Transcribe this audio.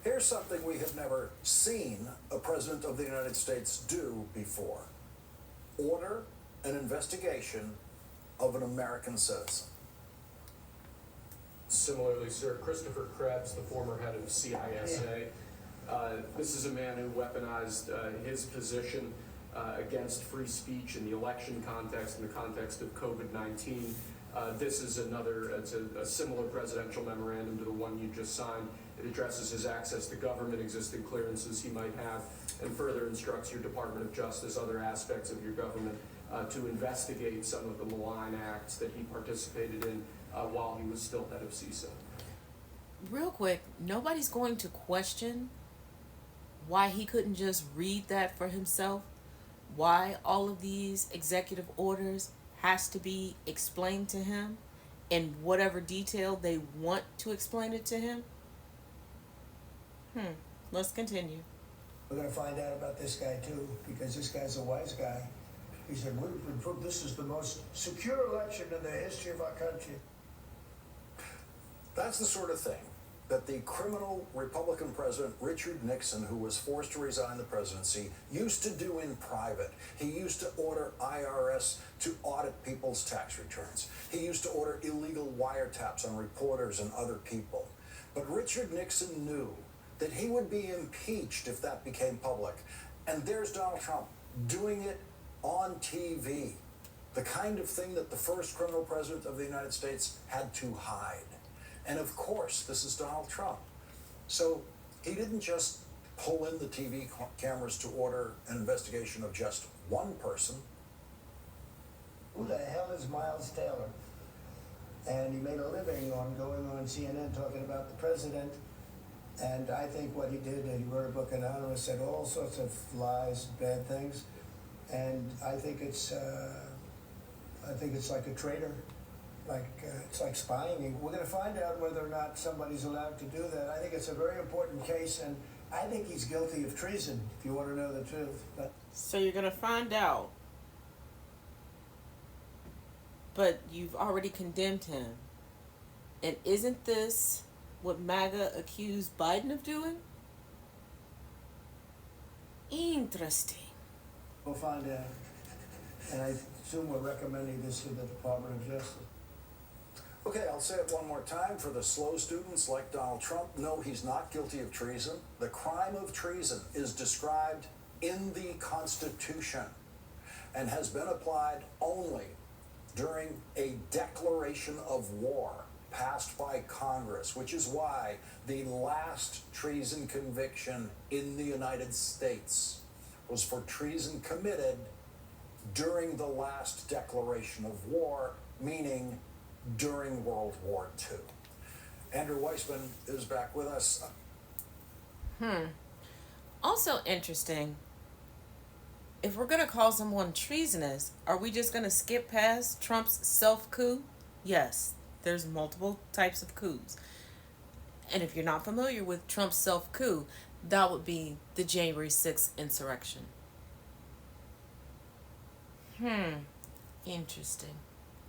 Here's something we have never seen a president of the United States do before: order an investigation of an American citizen. Similarly, sir, Christopher Krebs, the former head of CISA, this is a man who weaponized his position against free speech in the election context, in the context of COVID-19. This is it's a similar presidential memorandum to the one you just signed. It addresses his access to government, existing clearances he might have, and further instructs your Department of Justice, other aspects of your government, to investigate some of the malign acts that he participated in while he was still head of CISA. Real quick, nobody's going to question why he couldn't just read that for himself, why all of these executive orders has to be explained to him in whatever detail they want to explain it to him. Let's continue. We're going to find out about this guy too, because this guy's a wise guy. He said, we've proved this is the most secure election in the history of our country. That's the sort of thing that the criminal Republican president Richard Nixon, who was forced to resign the presidency, used to do in private. He used to order IRS to audit people's tax returns. He used to order illegal wiretaps on reporters and other people. But Richard Nixon knew that he would be impeached if that became public. And there's Donald Trump doing it on TV, the kind of thing that the first criminal president of the United States had to hide. And of course, this is Donald Trump. So he didn't just pull in the TV cameras to order an investigation of just one person. Who the hell is Miles Taylor? And he made a living on going on CNN talking about the president. And I think what he did, he wrote a book, Anonymous, said all sorts of lies, bad things. And I think it's like a traitor. It's like spying. We're going to find out whether or not somebody's allowed to do that. I think it's a very important case, and I think he's guilty of treason, if you want to know the truth. So you're going to find out, but you've already condemned him. And isn't this what MAGA accused Biden of doing? Interesting. We'll find out. And I assume we're recommending this to the Department of Justice. Okay, I'll say it one more time for the slow students like Donald Trump. No, he's not guilty of treason. The crime of treason is described in the Constitution and has been applied only during a declaration of war passed by Congress, which is why the last treason conviction in the United States was for treason committed during the last declaration of war, meaning during World War II. Andrew Weissman is back with us. Also interesting, if we're going to call someone treasonous, are we just going to skip past Trump's self-coup? Yes, there's multiple types of coups. And if you're not familiar with Trump's self-coup, that would be the January 6th insurrection. Interesting.